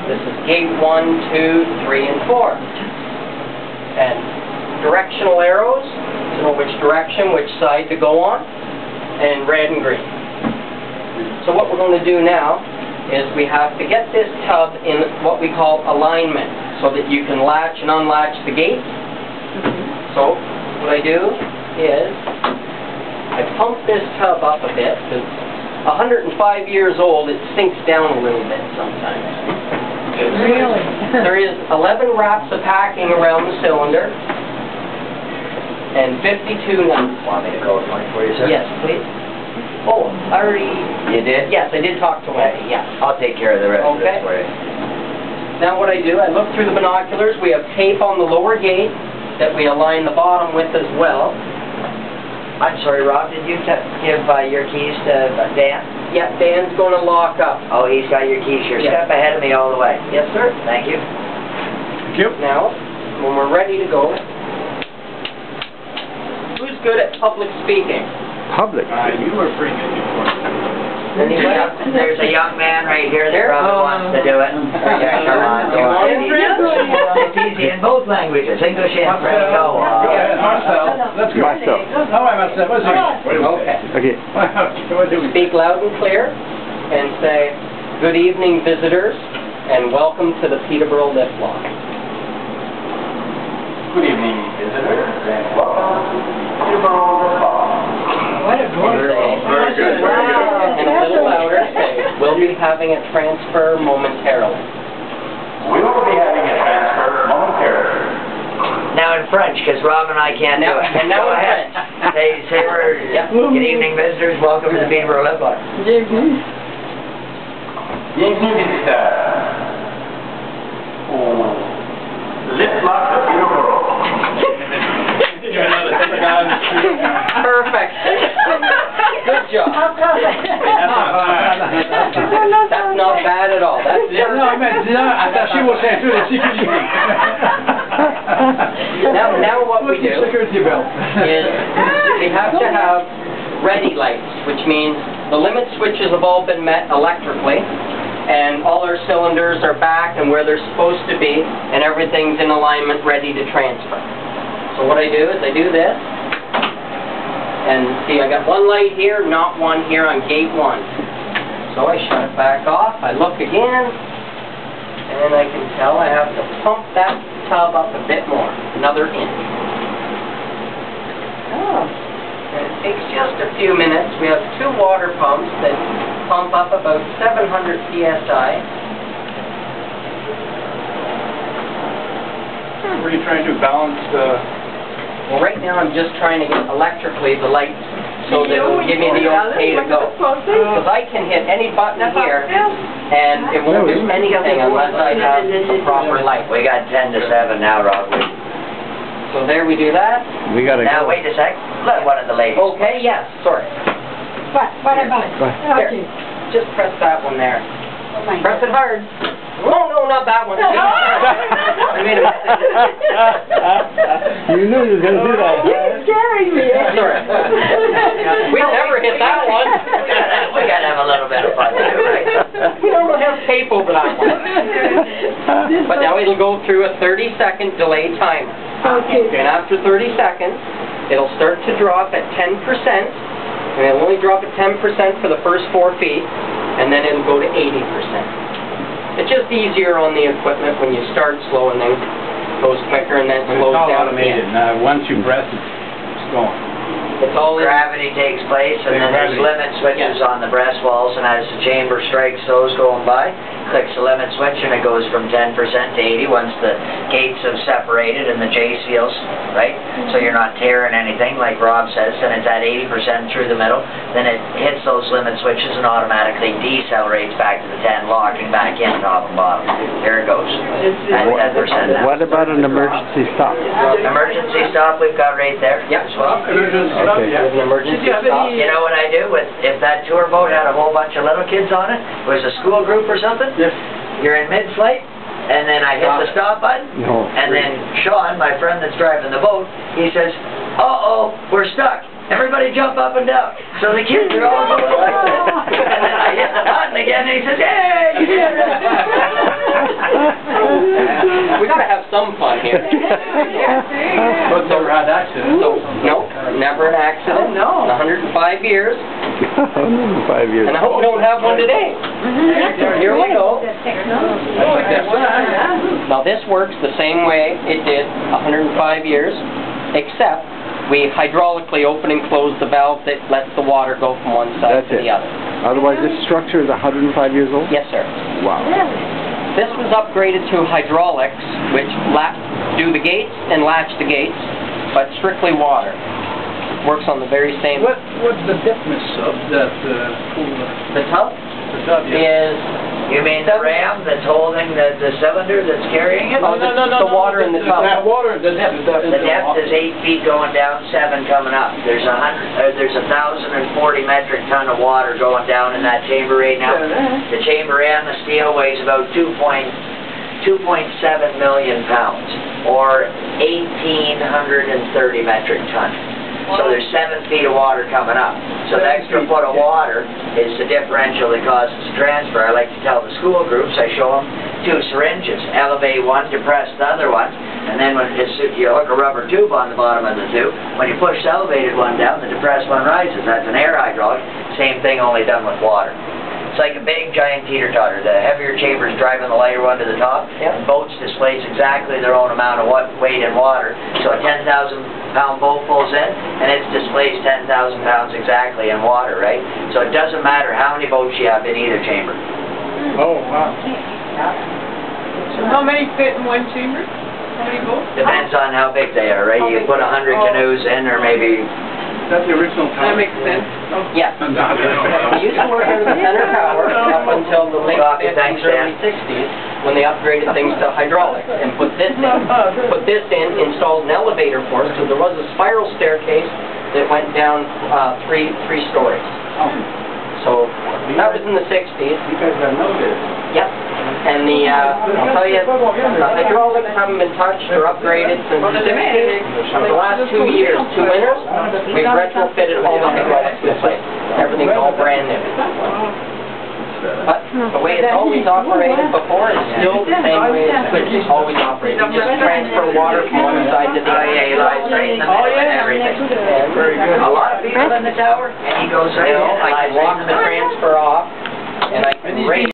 This is gate 1, 2, 3, and 4. And directional arrows to know which direction, which side to go on, and red and green. So what we're going to do now is we have to get this tub in what we call alignment so that you can latch and unlatch the gate. So what I do is I pump this tub up a bit because 105 years old, it sinks down a little bit sometimes. Really? There is 11 wraps of packing around the cylinder and 52 nuts. Want me to go with one for you, sir? Yes, please. Oh, I already... You did? Yes, I did talk to Wendy, yes. I'll take care of the rest of this for you. Now what I do, I look through the binoculars. We have tape on the lower gate that we align the bottom with as well. I'm sorry, Rob, did you give your keys to Dan? Yeah, Dan's going to lock up. Oh, he's got your keys here. Yes. Step ahead of me all the way. Yes, sir. Thank you. Thank you. Now, when we're ready to go, who's good at public speaking? Public. You were pretty good before. Anybody? There's a young man right here that probably wants to do it. Yeah, come on, go on. It's easy in both languages, English and French. Go on. Marcel, let's go. Marcel. All right, Marcel, what's it? Okay. Okay. What do we Speak loud and clear and say, "Good evening, visitors, and welcome to the Peterborough Lift Lock." Good evening, visitors, and welcome to Peterborough Lift Lock. What a voice. Very good. Wow. And a little louder, say, "We'll be having a transfer momentarily." We will be having a transfer momentarily. Now in French, because Rob and I can't do it. And now Go in ahead. French. Say we're, good evening, visitors. Welcome to the Peterborough Lift Lock. Bienvenue, visiteurs. Au Lift Lock de Peterborough. Perfect. Good job. That's not bad at all. That's Non, mais dis-leur, attachez vos ceintures de sécurité. Now what we do Security belt. is we have to have ready lights, which means the limit switches have all been met electrically, and all our cylinders are back and where they're supposed to be, and everything's in alignment ready to transfer. So what I do is I do this, and see I got one light here, not one here on gate 1. So I shut it back off, I look again, and I can tell I have to pump that tub up a bit more, another inch. Oh. And it takes just a few minutes. We have 2 water pumps that pump up about 700 psi. What are you trying to balance Well, right now I'm just trying to get electrically the lights so that it'll give me the okay to go. Because I can hit any button here and it won't do anything unless I have a proper light. We got 10 to 7 now, Rob. So there we do that. We gotta Now, go. wait a sec. Let one of the ladies. Okay, yes, sorry. What about it? There. Okay. Just press that one there. Oh my Press it God. hard. No, not that one. I mean, You knew you were gonna do that. You're scaring me. sorry. We'll never hit that one. We gotta have a little bit of fun too, right? We don't have tape over that one. But now it'll go through a 30-second delay timer. Okay. And after 30 seconds, it'll start to drop at 10%, and it'll only drop at 10% for the first 4 feet, and then it'll go to 80%. It's just easier on the equipment when you start slow and then goes quicker and then It's slows all down automated. again. Once you press it, it's going. It's all in. Gravity takes place, and then there's limit switches on the breast walls, and as the chamber strikes those going by, clicks the limit switch, and it goes from 10% to 80 once the gates have separated and the J seals, right? So you're not tearing anything, like Rob says, and it's at 80% through the middle. Then it hits those limit switches and automatically decelerates back to the 10, locking back in top and bottom. There it goes. At 10% now. What about an emergency stop? Emergency stop we've got right there. Yep. As well. Okay. There's an emergency stop. You know what I do if that tour boat had a whole bunch of little kids on it, was a school group or something? Yes. You're in mid-flight, and then I hit the stop button, No. and then Sean, my friend that's driving the boat, he says, "Uh-oh, we're stuck. Everybody jump up and down." So the kids are all going like this. And then I hit the button again, and he says, "Hey, you did it." But never had accidents. So, no, never an accident. Oh, no. 105 years. 5 years. And I hope we don't have one today. Here we go. Now this works the same way it did 105 years, except we hydraulically open and close the valve that lets the water go from one side That's to it. the other. Otherwise, this structure is 105 years old? Yes, sir. Wow. This was upgraded to hydraulics, which do the gates and latch the gates, but strictly water. Works on the very same... What's the thickness of that cooler? The tub The tub, is... You mean the ram that's holding the cylinder that's carrying it? Oh, the water in the tub. That water, the depth. The depth is 8 feet going down, 7 coming up. There's 1,040 metric ton of water going down in that chamber right now. The chamber and the steel weighs about 2.7 million pounds, or 1,830 metric ton. So there's 7 feet of water coming up. So the extra foot of water is the differential that causes transfer. I like to tell the school groups, I show them 2 syringes. Elevate one, depress the other one, and then when you hook a rubber tube on the bottom of the tube, when you push the elevated one down, the depressed one rises. That's an air hydraulic. Same thing, only done with water. It's like a big giant teeter-totter. The heavier chamber is driving the lighter one to the top, and boats displace exactly their own amount of weight in water. So a 10,000-pound boat pulls in, and it's displaced 10,000 pounds exactly in water, right? So it doesn't matter how many boats you have in either chamber. Oh, wow. So how many fit in one chamber? How many boats? Depends on how big they are, right? You can put 100 canoes in, or maybe... That's the original tower. That makes sense. Yeah. We used to work under the center tower up until the late 50s, early 60s, when they upgraded things to hydraulics and put this in, installed an elevator for us, because there was a spiral staircase that went down three stories. So that was in the 60s. You guys have noted. Yep. And I'll tell you, the hydraulics haven't been touched or upgraded since the 60s. The last 2 years, 2 winters, we've retrofitted all the hydraulics in place. Everything's all brand new. But the way it's always operated before is still the same way it's always operated. You just transfer water from one side to the other. Yeah, he lies right in the middle and everything. Very good. A lot of people in the tower, and he goes right in. I can lock the transfer off, and I can raise